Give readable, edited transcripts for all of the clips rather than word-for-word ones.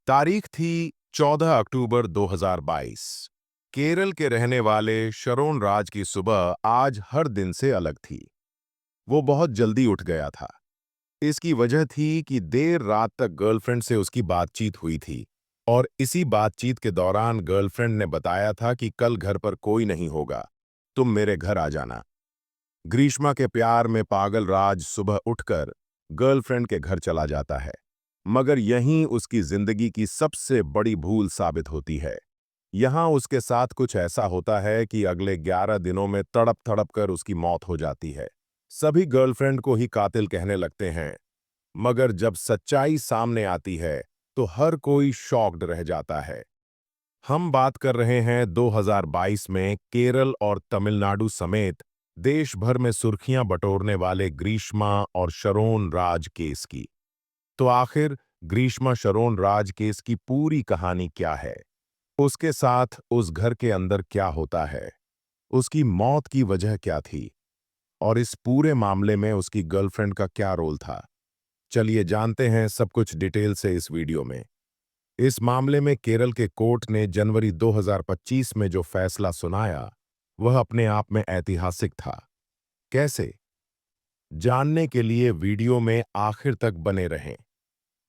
तारीख थी 14 अक्टूबर 2022। केरल के रहने वाले शरोन राज की सुबह आज हर दिन से अलग थी। वो बहुत जल्दी उठ गया था। इसकी वजह थी कि देर रात तक गर्लफ्रेंड से उसकी बातचीत हुई थी और इसी बातचीत के दौरान गर्लफ्रेंड ने बताया था कि कल घर पर कोई नहीं होगा, तुम मेरे घर आ जाना। ग्रीष्मा के प्यार में पागल राज सुबह उठकर गर्लफ्रेंड के घर चला जाता है, मगर यहीं उसकी जिंदगी की सबसे बड़ी भूल साबित होती है। यहां उसके साथ कुछ ऐसा होता है कि अगले 11 दिनों में तड़प तड़प कर उसकी मौत हो जाती है। सभी गर्लफ्रेंड को ही कातिल कहने लगते हैं, मगर जब सच्चाई सामने आती है तो हर कोई शॉक्ड रह जाता है। हम बात कर रहे हैं 2022 में केरल और तमिलनाडु समेत देश भर में सुर्खियां बटोरने वाले ग्रीष्मा और शरोन राज केस की। तो आखिर ग्रीष्मा शरोन राज केस की पूरी कहानी क्या है? उसके साथ उस घर के अंदर क्या होता है? उसकी मौत की वजह क्या थी? और इस पूरे मामले में उसकी गर्लफ्रेंड का क्या रोल था? चलिए जानते हैं सब कुछ डिटेल से इस वीडियो में। इस मामले में केरल के कोर्ट ने जनवरी 2025 में जो फैसला सुनाया, वह अपने आप में ऐतिहासिक था। कैसे? जानने के लिए वीडियो में आखिर तक बने रहें।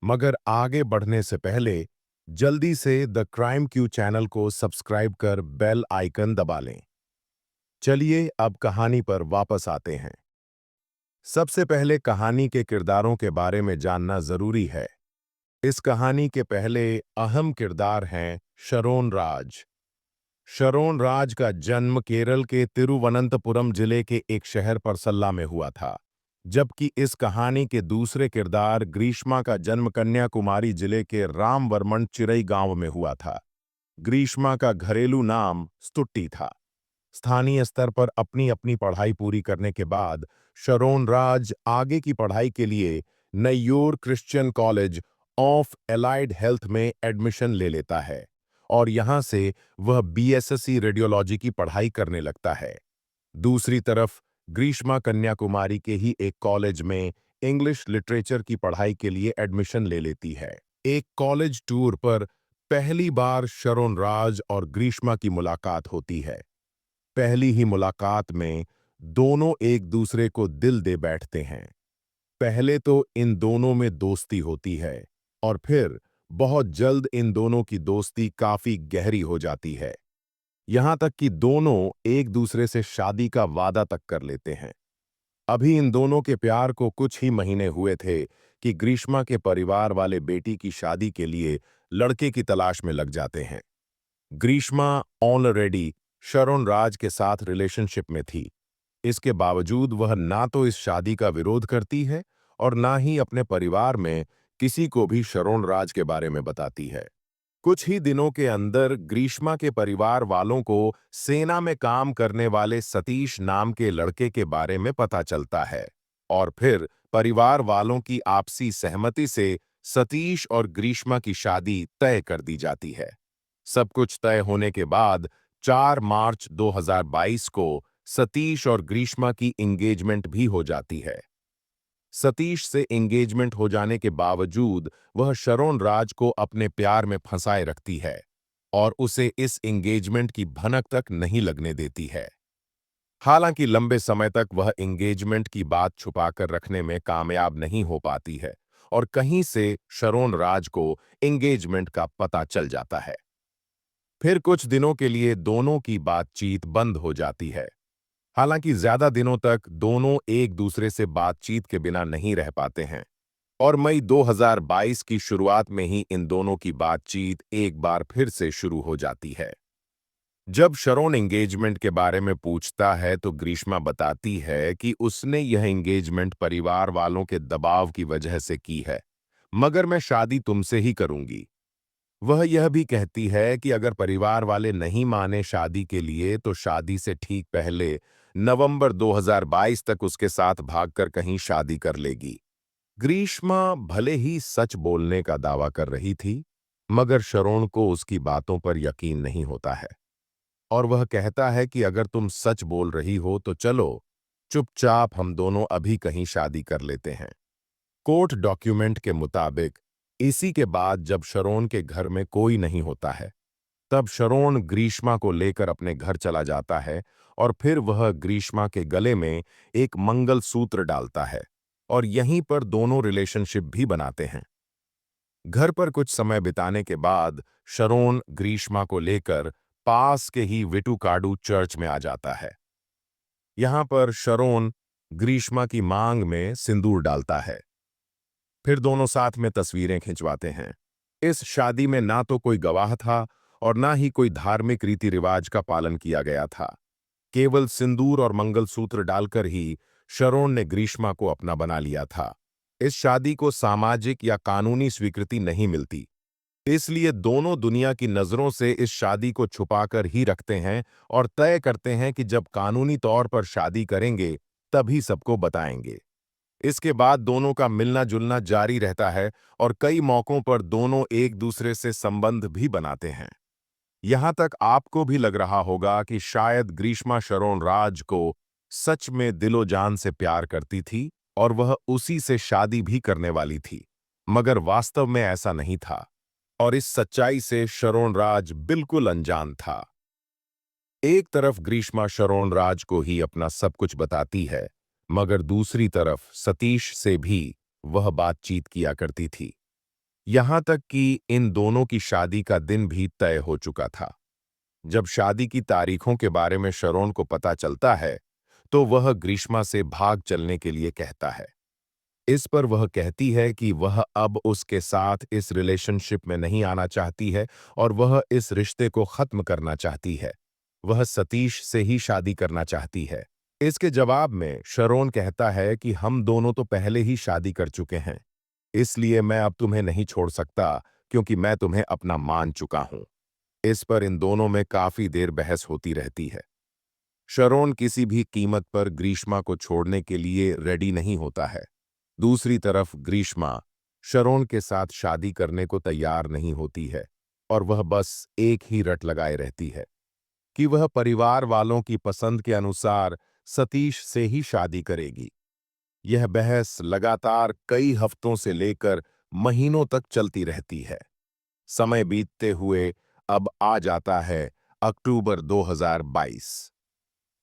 मगर आगे बढ़ने से पहले जल्दी से द क्राइम क्यू चैनल को सब्सक्राइब कर बेल आइकन दबा लें। चलिए अब कहानी पर वापस आते हैं। सबसे पहले कहानी के किरदारों के बारे में जानना जरूरी है। इस कहानी के पहले अहम किरदार हैं शरोन राज। शरोन राज का जन्म केरल के तिरुवनंतपुरम जिले के एक शहर परसल्ला में हुआ था, जबकि इस कहानी के दूसरे किरदार ग्रीष्मा का जन्म कन्याकुमारी जिले के रामवर्मन चिरई गांव में हुआ था। ग्रीष्मा का घरेलू नाम स्तुट्टी था। स्थानीय स्तर पर अपनी अपनी पढ़ाई पूरी करने के बाद शरोन राज आगे की पढ़ाई के लिए नय्योर Christian college of allied health में एडमिशन ले लेता है और यहां से वह बीएसएससी रेडियोलॉजी की पढ़ाई करने लगता है। दूसरी तरफ ग्रीष्मा कन्याकुमारी के ही एक कॉलेज में इंग्लिश लिटरेचर की पढ़ाई के लिए एडमिशन ले लेती है। एक कॉलेज टूर पर पहली बार शरोन राज और ग्रीष्मा की मुलाकात होती है। पहली ही मुलाकात में दोनों एक दूसरे को दिल दे बैठते हैं। पहले तो इन दोनों में दोस्ती होती है और फिर बहुत जल्द इन दोनों की दोस्ती काफी गहरी हो जाती है। यहां तक कि दोनों एक दूसरे से शादी का वादा तक कर लेते हैं। अभी इन दोनों के प्यार को कुछ ही महीने हुए थे कि ग्रीष्मा के परिवार वाले बेटी की शादी के लिए लड़के की तलाश में लग जाते हैं। ग्रीष्मा ऑलरेडी शरोन राज के साथ रिलेशनशिप में थी। इसके बावजूद वह ना तो इस शादी का विरोध करती है और ना ही अपने परिवार में किसी को भी शरोन राज के बारे में बताती है। कुछ ही दिनों के अंदर ग्रीष्मा के परिवार वालों को सेना में काम करने वाले सतीश नाम के लड़के के बारे में पता चलता है और फिर परिवार वालों की आपसी सहमति से सतीश और ग्रीष्मा की शादी तय कर दी जाती है। सब कुछ तय होने के बाद 4 मार्च 2022 को सतीश और ग्रीष्मा की एंगेजमेंट भी हो जाती है। सतीश से एंगेजमेंट हो जाने के बावजूद वह शरोन राज को अपने प्यार में फंसाए रखती है और उसे इस एंगेजमेंट की भनक तक नहीं लगने देती है। हालांकि लंबे समय तक वह एंगेजमेंट की बात छुपाकर रखने में कामयाब नहीं हो पाती है और कहीं से शरोन राज को एंगेजमेंट का पता चल जाता है। फिर कुछ दिनों के लिए दोनों की बातचीत बंद हो जाती है। हालांकि ज्यादा दिनों तक दोनों एक दूसरे से बातचीत के बिना नहीं रह पाते हैं और मई 2022 की शुरुआत में ही इन दोनों की बातचीत एक बार फिर से शुरू हो जाती है। जब शरोन एंगेजमेंट के बारे में पूछता है तो ग्रीष्मा बताती है कि उसने यह एंगेजमेंट परिवार वालों के दबाव की वजह से की है, मगर मैं शादी तुमसे ही करूंगी। वह यह भी कहती है कि अगर परिवार वाले नहीं माने शादी के लिए तो शादी से ठीक पहले नवंबर 2022 तक उसके साथ भागकर कहीं शादी कर लेगी। ग्रीष्मा भले ही सच बोलने का दावा कर रही थी, मगर शरोन को उसकी बातों पर यकीन नहीं होता है और वह कहता है कि अगर तुम सच बोल रही हो तो चलो चुपचाप हम दोनों अभी कहीं शादी कर लेते हैं। कोर्ट डॉक्यूमेंट के मुताबिक इसी के बाद जब शरोन के घर में कोई नहीं होता है, तब शरोन ग्रीष्मा को लेकर अपने घर चला जाता है और फिर वह ग्रीष्मा के गले में एक मंगलसूत्र डालता है और यहीं पर दोनों रिलेशनशिप भी बनाते हैं। घर पर कुछ समय बिताने के बाद शरोन ग्रीष्मा को लेकर पास के ही विटुकाडू चर्च में आ जाता है। यहाँ पर शरोन ग्रीष्मा की मांग में सिंदूर डालता है। फिर दोनों साथ में तस्वीरें खिंचवाते हैं। इस शादी में ना तो कोई गवाह था और ना ही कोई धार्मिक रीति रिवाज का पालन किया गया था। केवल सिंदूर और मंगलसूत्र डालकर ही शरोन ने ग्रीष्मा को अपना बना लिया था। इस शादी को सामाजिक या कानूनी स्वीकृति नहीं मिलती, इसलिए दोनों दुनिया की नजरों से इस शादी को छुपाकर ही रखते हैं और तय करते हैं कि जब कानूनी तौर पर शादी करेंगे तभी सबको बताएंगे। इसके बाद दोनों का मिलना जुलना जारी रहता है और कई मौकों पर दोनों एक दूसरे से संबंध भी बनाते हैं। यहां तक आपको भी लग रहा होगा कि शायद ग्रीष्मा शरोन राज को सच में दिलो जान से प्यार करती थी और वह उसी से शादी भी करने वाली थी, मगर वास्तव में ऐसा नहीं था और इस सच्चाई से शरोन राज बिल्कुल अनजान था। एक तरफ ग्रीष्मा शरोन राज को ही अपना सब कुछ बताती है, मगर दूसरी तरफ सतीश से भी वह बातचीत किया करती थी। यहां तक कि इन दोनों की शादी का दिन भी तय हो चुका था। जब शादी की तारीखों के बारे में शरोन को पता चलता है, तो वह ग्रीष्मा से भाग चलने के लिए कहता है। इस पर वह कहती है कि वह अब उसके साथ इस रिलेशनशिप में नहीं आना चाहती है और वह इस रिश्ते को खत्म करना चाहती है। वह सतीश से ही शादी करना चाहती है। इसके जवाब में शरोन कहता है कि हम दोनों तो पहले ही शादी कर चुके हैं, इसलिए मैं अब तुम्हें नहीं छोड़ सकता क्योंकि मैं तुम्हें अपना मान चुका हूं। इस पर इन दोनों में काफी देर बहस होती रहती है। शरोन किसी भी कीमत पर ग्रीष्मा को छोड़ने के लिए रेडी नहीं होता है। दूसरी तरफ ग्रीष्मा शरोन के साथ शादी करने को तैयार नहीं होती है और वह बस एक ही रट लगाए रहती है कि वह परिवार वालों की पसंद के अनुसार सतीश से ही शादी करेगी। यह बहस लगातार कई हफ्तों से लेकर महीनों तक चलती रहती है। समय बीतते हुए अब आ जाता है अक्टूबर 2022।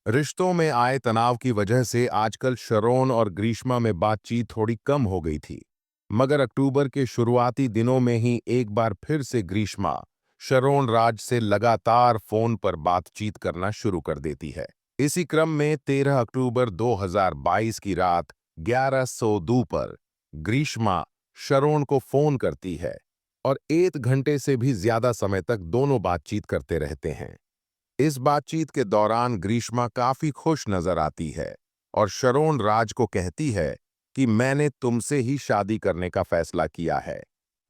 रिश्तों में आए तनाव की वजह से आजकल शरोन और ग्रीष्मा में बातचीत थोड़ी कम हो गई थी, मगर अक्टूबर के शुरुआती दिनों में ही एक बार फिर से ग्रीष्मा शरोन राज से लगातार फोन पर बातचीत करना शुरू कर देती है। इसी क्रम में 13 अक्टूबर 2022 की रात 11:02 पर ग्रीष्मा शरोन को फोन करती है और 1 घंटे से भी ज्यादा समय तक दोनों बातचीत करते रहते हैं। इस बातचीत के दौरान ग्रीष्मा काफी खुश नजर आती है और शरोन राज को कहती है कि मैंने तुमसे ही शादी करने का फैसला किया है।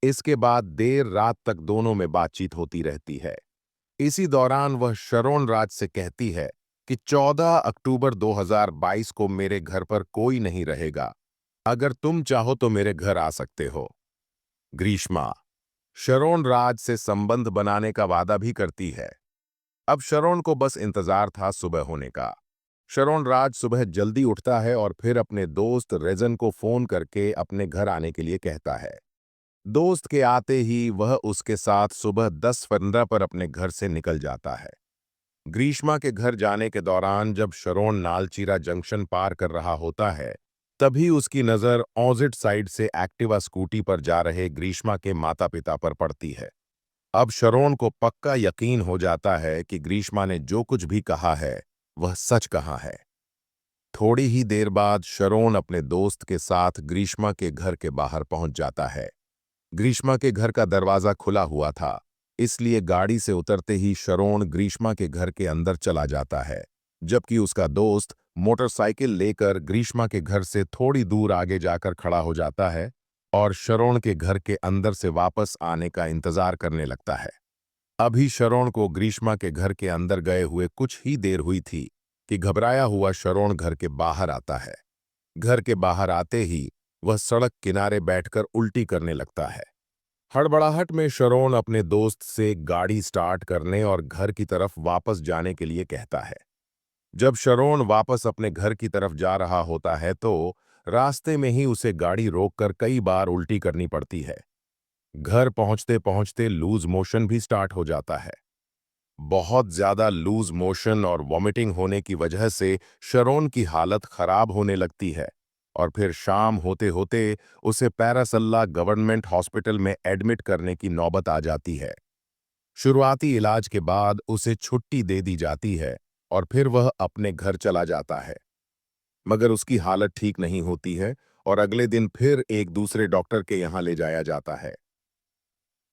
इसके बाद देर रात तक दोनों में बातचीत होती रहती है। इसी दौरान वह शरोन राज से कहती है कि 14 अक्टूबर 2022 को मेरे घर पर कोई नहीं रहेगा। अगर तुम चाहो तो मेरे घर आ सकते हो। ग्रीष्मा शरोन राज से संबंध बनाने का वादा भी करती है। अब शरोन को बस इंतजार था सुबह होने का। शरोन राज सुबह जल्दी उठता है और फिर अपने दोस्त रेजन को फोन करके अपने घर आने के लिए कहता है। दोस्त के आते ही वह उसके साथ सुबह 10:15 पर अपने घर से निकल जाता है। ग्रीष्मा के घर जाने के दौरान जब शरोन नालचीरा जंक्शन पार कर रहा होता है, तभी उसकी नज़र ऑपोजिट साइड से एक्टिवा स्कूटी पर जा रहे ग्रीष्मा के माता पिता पर पड़ती है। अब शरोन को पक्का यकीन हो जाता है कि ग्रीष्मा ने जो कुछ भी कहा है वह सच कहा है। थोड़ी ही देर बाद शरोन अपने दोस्त के साथ ग्रीष्मा के घर के बाहर पहुंच जाता है। ग्रीष्मा के घर का दरवाजा खुला हुआ था, इसलिए गाड़ी से उतरते ही शरोन ग्रीष्मा के घर के अंदर चला जाता है, जबकि उसका दोस्त मोटरसाइकिल लेकर ग्रीष्मा के घर से थोड़ी दूर आगे जाकर खड़ा हो जाता है और शरोन के घर के अंदर से वापस आने का इंतजार करने लगता है। अभी शरोन को ग्रीष्मा के घर के अंदर गए हुए कुछ ही देर हुई थी कि घबराया हुआ शरोन घर के बाहर आता है। घर के बाहर आते ही वह सड़क किनारे बैठकर उल्टी करने लगता है। हड़बड़ाहट में शरोन अपने दोस्त से गाड़ी स्टार्ट करने और घर की तरफ वापस जाने के लिए कहता है। जब शरोन वापस अपने घर की तरफ जा रहा होता है तो रास्ते में ही उसे गाड़ी रोककर कई बार उल्टी करनी पड़ती है। घर पहुंचते पहुंचते लूज मोशन भी स्टार्ट हो जाता है। बहुत ज्यादा लूज मोशन और वॉमिटिंग होने की वजह से शरोन की हालत खराब होने लगती है और फिर शाम होते होते उसे पैरासल्ला गवर्नमेंट हॉस्पिटल में एडमिट करने की नौबत आ जाती है। शुरुआती इलाज के बाद उसे छुट्टी दे दी जाती है और फिर वह अपने घर चला जाता है। मगर उसकी हालत ठीक नहीं होती है और अगले दिन फिर एक दूसरे डॉक्टर के यहाँ ले जाया जाता है।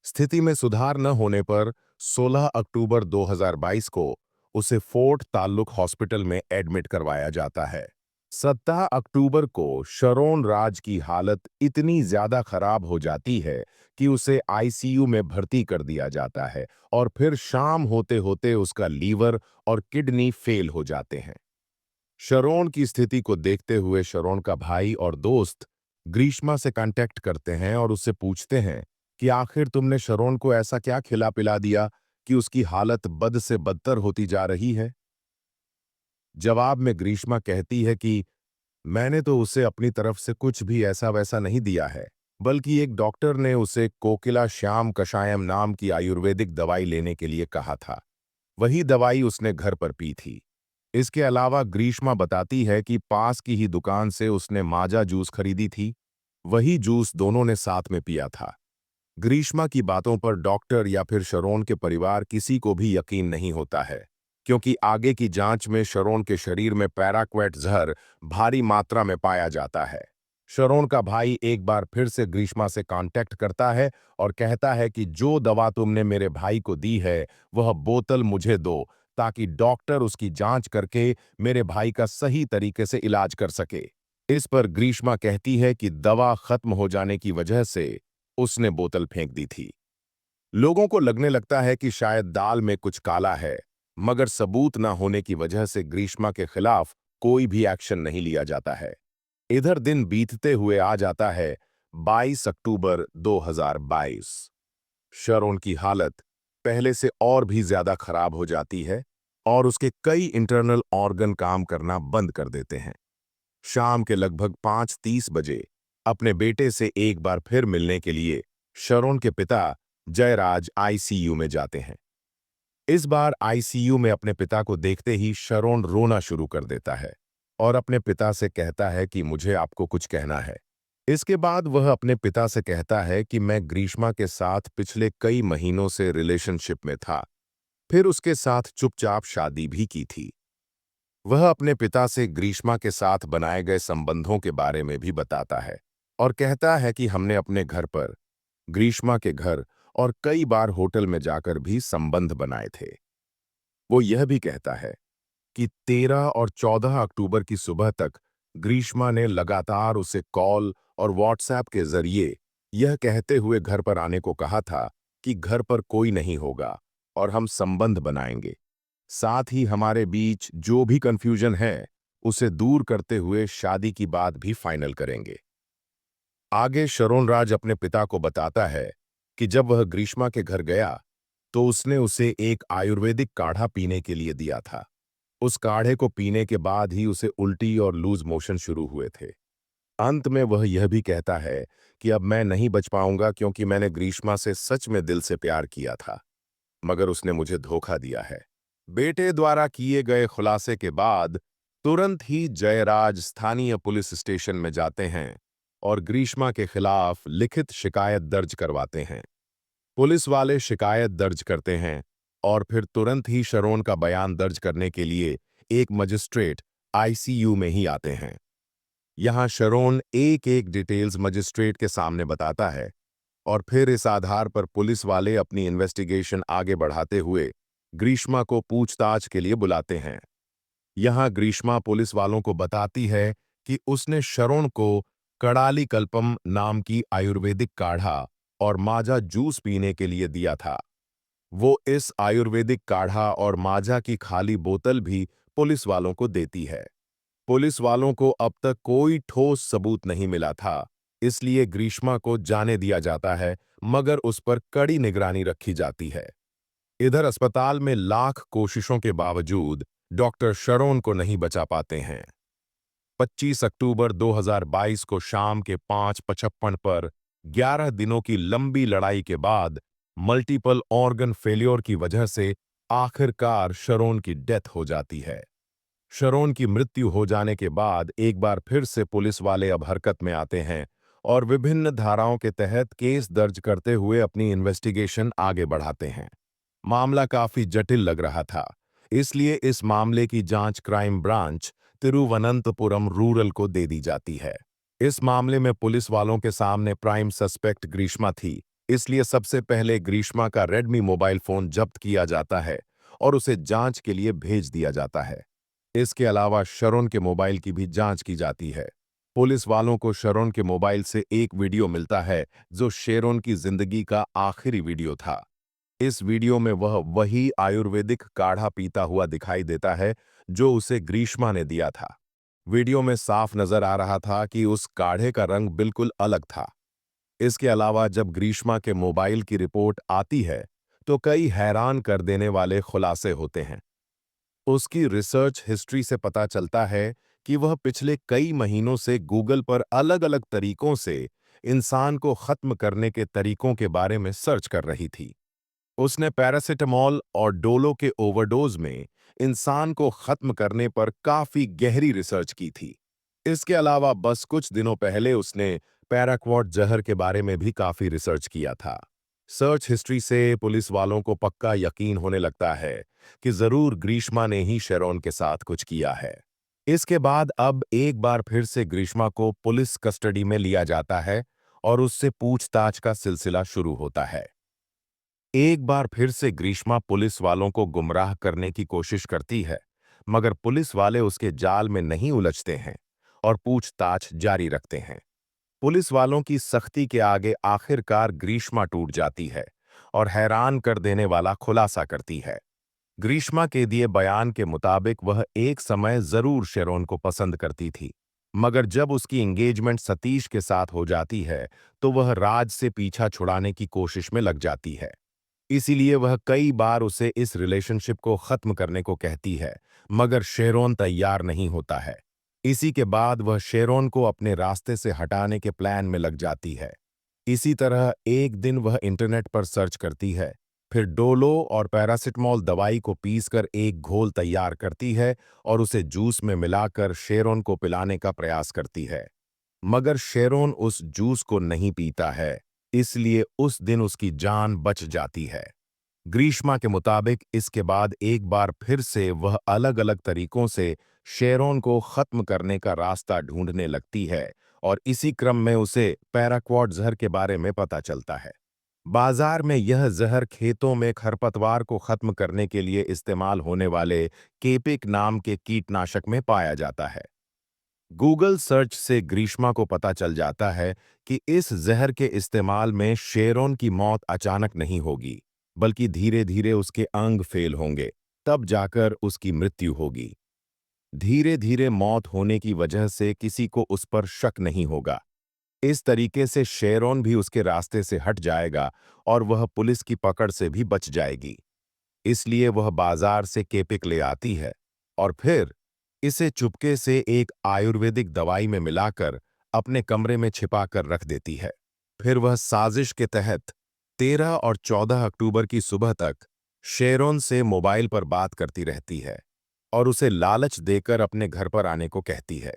स्थिति में सुधार न होने पर 16 अक्टूबर 2022 को उसे फोर्ट ताल्लुक हॉस्पिटल में एडमिट करवाया जाता है। 17 अक्टूबर को शरोन राज की हालत इतनी ज्यादा खराब हो जाती है कि उसे आईसीयू में भर्ती कर दिया जाता है और फिर शाम होते होते उसका लीवर और किडनी फेल हो जाते हैं। शरोन की स्थिति को देखते हुए शरोन का भाई और दोस्त ग्रीष्मा से कांटेक्ट करते हैं और उससे पूछते हैं कि आखिर तुमने शरोन को ऐसा क्या खिला पिला दिया कि उसकी हालत बद से बदतर होती जा रही है। जवाब में ग्रीष्मा कहती है कि मैंने तो उसे अपनी तरफ से कुछ भी ऐसा वैसा नहीं दिया है, बल्कि एक डॉक्टर ने उसे कोकिला श्याम कषायम नाम की आयुर्वेदिक दवाई लेने के लिए कहा था। वही दवाई उसने घर पर पी थी। इसके अलावा ग्रीष्मा बताती है कि पास की ही दुकान से उसने माजा जूस खरीदी थी। वही जूस दोनों ने साथ में पिया था। ग्रीष्मा की बातों पर डॉक्टर या फिर शरोन के परिवार किसी को भी यकीन नहीं होता है, क्योंकि आगे की जांच में शरोन के शरीर में पैराक्वेट जहर भारी मात्रा में पाया जाता है। शरोन का भाई एक बार फिर से ग्रीष्मा से कांटेक्ट करता है और कहता है कि जो दवा तुमने मेरे भाई को दी है वह बोतल मुझे दो, ताकि डॉक्टर उसकी जांच करके मेरे भाई का सही तरीके से इलाज कर सके। इस पर ग्रीष्मा कहती है कि दवा खत्म हो जाने की वजह से उसने बोतल फेंक दी थी। लोगों को लगने लगता है कि शायद दाल में कुछ काला है, मगर सबूत न होने की वजह से ग्रीष्मा के खिलाफ कोई भी एक्शन नहीं लिया जाता है। इधर दिन बीतते हुए आ जाता है 22 अक्टूबर 2022। शरोन की हालत पहले से और भी ज्यादा खराब हो जाती है और उसके कई इंटरनल ऑर्गन काम करना बंद कर देते हैं। शाम के लगभग 5:30 बजे अपने बेटे से एक बार फिर मिलने के लिए शरोन के पिता जयराज आईसीयू में जाते हैं। इस बार आईसीयू में अपने पिता को देखते ही शरोन रोना शुरू कर देता है और अपने पिता से कहता है कि मुझे आपको कुछ कहना है। इसके बाद वह अपने पिता से कहता है कि मैं ग्रीष्मा के साथ पिछले कई महीनों से रिलेशनशिप में था, फिर उसके साथ चुपचाप शादी भी की थी। वह अपने पिता से ग्रीष्मा के साथ बनाए गए संबंधों के बारे में भी बताता है और कहता है कि हमने अपने घर पर, ग्रीष्मा के घर और कई बार होटल में जाकर भी संबंध बनाए थे। वो यह भी कहता है कि 13 और 14 अक्टूबर की सुबह तक ग्रीष्मा ने लगातार उसे कॉल और व्हाट्सएप के जरिए यह कहते हुए घर पर आने को कहा था कि घर पर कोई नहीं होगा और हम संबंध बनाएंगे। साथ ही हमारे बीच जो भी कंफ्यूजन है उसे दूर करते हुए शादी की बात भी फाइनल करेंगे। आगे शरोन राज अपने पिता को बताता है कि जब वह ग्रीष्मा के घर गया तो उसने उसे एक आयुर्वेदिक काढ़ा पीने के लिए दिया था। उस काढ़े को पीने के बाद ही उसे उल्टी और लूज मोशन शुरू हुए थे। अंत में वह यह भी कहता है कि अब मैं नहीं बच पाऊंगा, क्योंकि मैंने ग्रीष्मा से सच में दिल से प्यार किया था, मगर उसने मुझे धोखा दिया है। बेटे द्वारा किए गए खुलासे के बाद तुरंत ही जयराज स्थानीय पुलिस स्टेशन में जाते हैं और ग्रीष्मा के खिलाफ लिखित शिकायत दर्ज करवाते हैं। पुलिस वाले शिकायत दर्ज करते हैं और फिर तुरंत ही शरोन का बयान दर्ज करने के लिए एक मजिस्ट्रेट आईसीयू में ही आते हैं। यहां शरोन एक एक डिटेल्स मजिस्ट्रेट के सामने बताता है और फिर इस आधार पर पुलिस वाले अपनी इन्वेस्टिगेशन आगे बढ़ाते हुए ग्रीष्मा को पूछताछ के लिए बुलाते हैं। यहां ग्रीष्मा पुलिस वालों को बताती है कि उसने शरोन को कड़ाली कल्पम नाम की आयुर्वेदिक काढ़ा और माजा जूस पीने के लिए दिया था। वो इस आयुर्वेदिक काढ़ा और माजा की खाली बोतल भी पुलिस वालों को देती है। पुलिस वालों को अब तक कोई ठोस सबूत नहीं मिला था, इसलिए ग्रीष्मा को जाने दिया जाता है, मगर उस पर कड़ी निगरानी रखी जाती है। इधर अस्पताल में लाख कोशिशों के बावजूद डॉक्टर शरोन को नहीं बचा पाते हैं। 25 अक्टूबर 2022 को शाम के 5:55 पर 11 दिनों की लंबी लड़ाई के बाद मल्टीपल ऑर्गन फेलियर की वजह से आखिरकार शरोन की डेथ हो जाती है। शरोन की मृत्यु हो जाने के बाद एक बार फिर से पुलिस वाले अब हरकत में आते हैं और विभिन्न धाराओं के तहत केस दर्ज करते हुए अपनी इन्वेस्टिगेशन आगे बढ़ाते हैं। मामला काफी जटिल लग रहा था, इसलिए इस मामले की जांच क्राइम ब्रांच तिरुवनंतपुरम रूरल को दे दी जाती है। इस मामले में पुलिस वालों के सामने प्राइम सस्पेक्ट ग्रीष्मा थी, इसलिए सबसे पहले ग्रीष्मा का रेडमी मोबाइल फोन जब्त किया जाता है और उसे जांच के लिए भेज दिया जाता है। इसके अलावा शरोन के मोबाइल की भी जांच की जाती है। पुलिस वालों को शरोन के मोबाइल से एक वीडियो मिलता है जो शेरोन की जिंदगी का आखिरी वीडियो था। इस वीडियो में वह वही आयुर्वेदिक काढ़ा पीता हुआ दिखाई देता है जो उसे ग्रीष्मा ने दिया था। वीडियो में साफ नजर आ रहा था कि उस काढ़े का रंग बिल्कुल अलग था। इसके अलावा जब ग्रीष्मा के मोबाइल की रिपोर्ट आती है तो कई हैरान कर देने वाले खुलासे होते हैं। उसकी रिसर्च हिस्ट्री से पता चलता है कि वह पिछले कई महीनों से गूगल पर अलग-अलग तरीकों से इंसान को खत्म करने के तरीकों के बारे में सर्च कर रही थी। उसने पैरासिटामॉल और डोलो के ओवरडोज में इंसान को खत्म करने पर काफी गहरी रिसर्च की थी। इसके अलावा बस कुछ दिनों पहले उसने पैराक्वॉट जहर के बारे में भी काफी रिसर्च किया था। सर्च हिस्ट्री से पुलिस वालों को पक्का यकीन होने लगता है कि जरूर ग्रीष्मा ने ही शेरोन के साथ कुछ किया है। इसके बाद अब एक बार फिर से ग्रीष्मा को पुलिस कस्टडी में लिया जाता है और उससे पूछताछ का सिलसिला शुरू होता है। एक बार फिर से ग्रीष्मा पुलिस वालों को गुमराह करने की कोशिश करती है, मगर पुलिस वाले उसके जाल में नहीं उलझते हैं और पूछताछ जारी रखते हैं। पुलिस वालों की सख्ती के आगे आखिरकार ग्रीष्मा टूट जाती है और हैरान कर देने वाला खुलासा करती है। ग्रीष्मा के दिए बयान के मुताबिक वह एक समय जरूर शेरोन को पसंद करती थी, मगर जब उसकी एंगेजमेंट सतीश के साथ हो जाती है तो वह राज से पीछा छुड़ाने की कोशिश में लग जाती है। इसीलिए वह कई बार उसे इस रिलेशनशिप को खत्म करने को कहती है, मगर शेरोन तैयार नहीं होता है। इसी के बाद वह शेरोन को अपने रास्ते से हटाने के प्लान में लग जाती है। इसी तरह एक दिन वह इंटरनेट पर सर्च करती है, फिर डोलो और पैरासिटामॉल दवाई को पीसकर एक घोल तैयार करती है और उसे जूस में मिलाकर शेरोन को पिलाने का प्रयास करती है। मगर शेरोन उस जूस को नहीं पीता है, इसलिए उस दिन उसकी जान बच जाती है। ग्रीष्मा के मुताबिक इसके बाद एक बार फिर से वह अलग-अलग तरीकों से शेरोन को खत्म करने का रास्ता ढूंढने लगती है और इसी क्रम में उसे पैराक्वॉट जहर के बारे में पता चलता है। बाजार में यह जहर खेतों में खरपतवार को खत्म करने के लिए इस्तेमाल होने वाले केपिक नाम के कीटनाशक में पाया जाता है। गूगल सर्च से ग्रीष्मा को पता चल जाता है कि इस जहर के इस्तेमाल में शेरोन की मौत अचानक नहीं होगी, बल्कि धीरे-धीरे उसके अंग फेल होंगे, तब जाकर उसकी मृत्यु होगी। धीरे-धीरे मौत होने की वजह से किसी को उस पर शक नहीं होगा। इस तरीके से शेरोन भी उसके रास्ते से हट जाएगा और वह पुलिस की पकड़ से भी बच जाएगी। इसलिए वह बाजार से केपिक ले आती है और फिर इसे चुपके से एक आयुर्वेदिक दवाई में मिलाकर अपने कमरे में छिपा कर रख देती है। फिर वह साजिश के तहत 13 और 14 अक्टूबर की सुबह तक शेरोन से मोबाइल पर बात करती रहती है और उसे लालच देकर अपने घर पर आने को कहती है।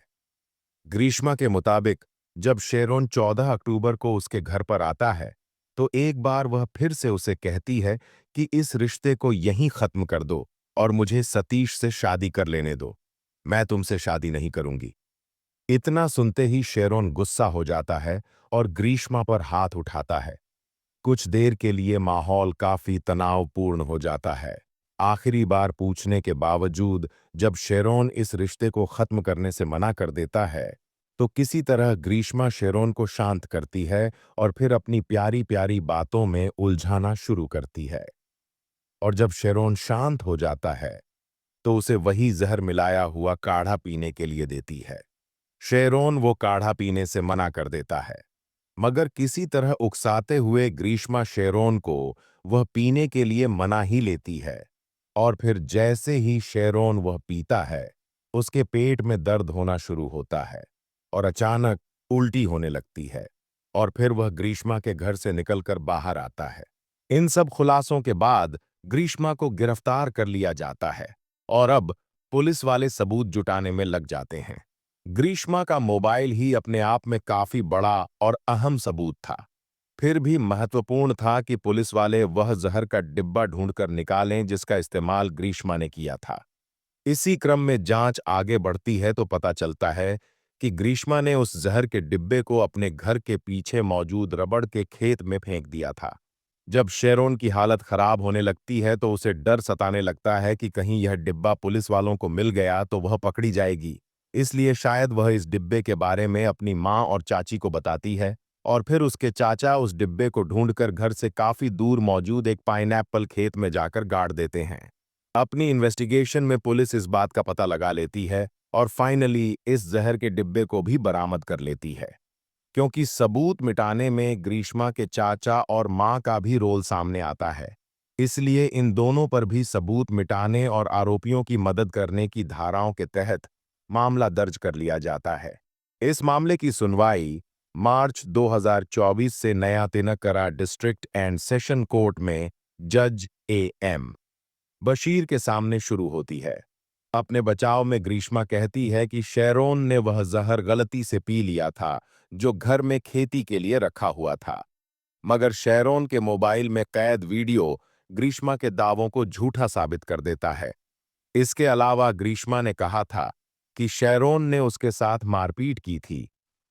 ग्रीष्मा के मुताबिक जब शेरोन 14 अक्टूबर को उसके घर पर आता है, तो एक बार वह फिर से उसे कहती है कि इस रिश्ते को यहीं खत्म कर दो और मुझे सतीश से शादी कर लेने दो। मैं तुमसे शादी नहीं करूंगी। इतना सुनते ही शेरोन गुस्सा हो जाता है और ग्रीष्मा पर हाथ उठाता है। कुछ देर के लिए माहौल काफी तनावपूर्ण हो जाता है। आखिरी बार पूछने के बावजूद जब शेरोन इस रिश्ते को खत्म करने से मना कर देता है, तो किसी तरह ग्रीष्मा शेरोन को शांत करती है और फिर अपनी प्यारी-प्यारी बातों में उलझाना शुरू करती है। और जब शेरोन शांत हो जाता है, तो उसे वही जहर मिलाया हुआ काढ़ा पीने के लिए देती है। शेरोन वो काढ़ा पीने से मना कर देता है, मगर किसी तरह उकसाते हुए ग्रीष्मा शेरोन को वह पीने के लिए मना ही लेती है और फिर जैसे ही शेरोन वह पीता है, उसके पेट में दर्द होना शुरू होता है और अचानक उल्टी होने लगती है और फिर वह ग्रीष्मा के घर से निकलकर बाहर आता है। इन सब खुलासों के बाद ग्रीष्मा को गिरफ्तार कर लिया जाता है और अब पुलिस वाले सबूत जुटाने में लग जाते हैं। ग्रीष्मा का मोबाइल ही अपने आप में काफी बड़ा और अहम सबूत था। फिर भी महत्वपूर्ण था कि पुलिस वाले वह जहर का डिब्बा ढूंढकर निकालें जिसका इस्तेमाल ग्रीष्मा ने किया था। इसी क्रम में जांच आगे बढ़ती है तो पता चलता है कि ग्रीष्मा ने उस जहर के डिब्बे को अपने घर के पीछे मौजूद रबड़ के खेत में फेंक दिया था। जब शेरोन की हालत खराब होने लगती है तो उसे डर सताने लगता है कि कहीं यह डिब्बा पुलिस वालों को मिल गया तो वह पकड़ी जाएगी। इसलिए शायद वह इस डिब्बे के बारे में अपनी माँ और चाची को बताती है और फिर उसके चाचा उस डिब्बे को ढूंढकर घर से काफी दूर मौजूद एक पाइनएप्पल खेत में जाकर गाड़ देते हैं। अपनी इन्वेस्टिगेशन में पुलिस इस बात का पता लगा लेती है और फाइनली इस जहर के डिब्बे को भी बरामद कर लेती है। क्योंकि सबूत मिटाने में ग्रीष्मा के चाचा और मां का भी रोल सामने आता है, इसलिए इन दोनों पर भी सबूत मिटाने और आरोपियों की मदद करने की धाराओं के तहत मामला दर्ज कर लिया जाता है। इस मामले की सुनवाई मार्च 2024 से नया तिनकरा डिस्ट्रिक्ट एंड सेशन कोर्ट में जज A.M. बशीर के सामने शुरू होती है। अपने बचाव में ग्रीष्मा कहती है कि शेरोन ने वह जहर गलती से पी लिया था जो घर में खेती के लिए रखा हुआ था। मगर शेरोन के मोबाइल में कैद वीडियो ग्रीष्मा के दावों को झूठा साबित कर देता है। इसके अलावा ग्रीष्मा ने कहा था कि शेरोन ने उसके साथ मारपीट की थी,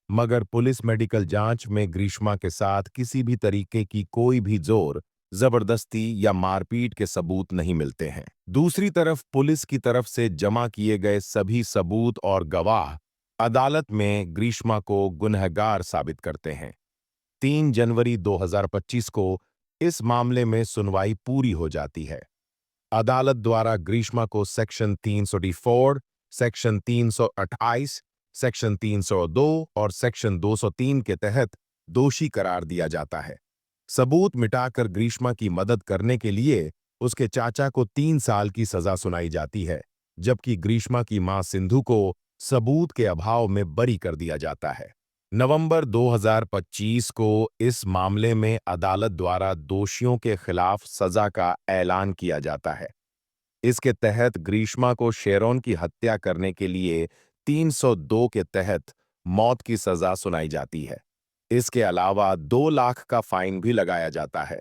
मगर पुलिस मेडिकल जांच में ग्रीष्मा के साथ किसी भी तरीके की कोई भी जोर, जबरदस्ती या मारपीट के सबूत नहीं मिलते हैं। दूसरी तरफ पुलिस की तरफ से जमा किए गए सभी सबूत और गवाह अदालत में ग्रीष्मा को गुनहगार साबित करते हैं। 3 जनवरी 2025 को इस मामले में सुनवाई पूरी हो जाती है। अदालत द्वारा ग्रीष्मा को सेक्शन 304, सेक्शन 328, सेक्शन 302 और सेक्शन 203 के तहत दोषी करार दिया जाता है। सबूत मिटाकर ग्रीष्मा की मदद करने के लिए उसके चाचा को 3 साल की सजा सुनाई जाती है, जबकि ग्रीष्मा की मां सिंधु को सबूत के अभाव में बरी कर दिया जाता है। नवंबर 2025 को इस मामले में अदालत द्वारा दोषियों के खिलाफ सजा का ऐलान किया जाता है। इसके तहत ग्रीष्मा को शेरोन की हत्या करने के लिए 302 के तहत मौत की सजा सुनाई जाती है। इसके अलावा 2 लाख का फाइन भी लगाया जाता है।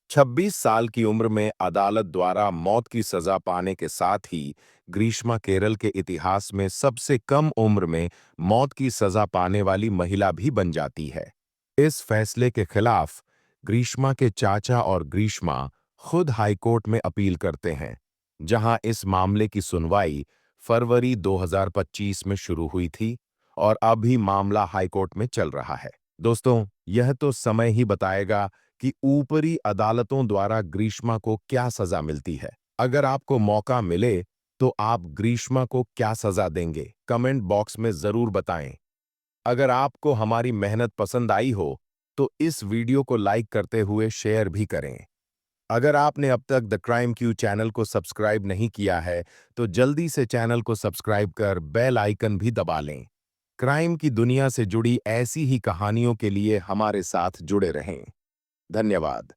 26 साल की उम्र में अदालत द्वारा मौत की सजा पाने के साथ ही ग्रीष्मा केरल के इतिहास में सबसे कम उम्र में मौत की सजा पाने वाली महिला भी बन जाती है। इस फैसले के खिलाफ ग्रीष्मा के चाचा और ग्रीष्मा खुद हाईकोर्ट में अपील करते हैं, जहां इस मामले की सुनवाई फरवरी 2025 में शुरू हुई थी और अभी मामला हाईकोर्ट में चल रहा है। दोस्तों, यह तो समय ही बताएगा कि ऊपरी अदालतों द्वारा ग्रीष्मा को क्या सजा मिलती है। अगर आपको मौका मिले तो आप ग्रीष्मा को क्या सजा देंगे, कमेंट बॉक्स में जरूर बताएं। अगर आपको हमारी मेहनत पसंद आई हो तो इस वीडियो को लाइक करते हुए शेयर भी करें। अगर आपने अब तक द क्राइम क्यू चैनल को सब्सक्राइब नहीं किया है तो जल्दी से चैनल को सब्सक्राइब कर बेल आइकन भी दबा लें। क्राइम की दुनिया से जुड़ी ऐसी ही कहानियों के लिए हमारे साथ जुड़े रहें। धन्यवाद।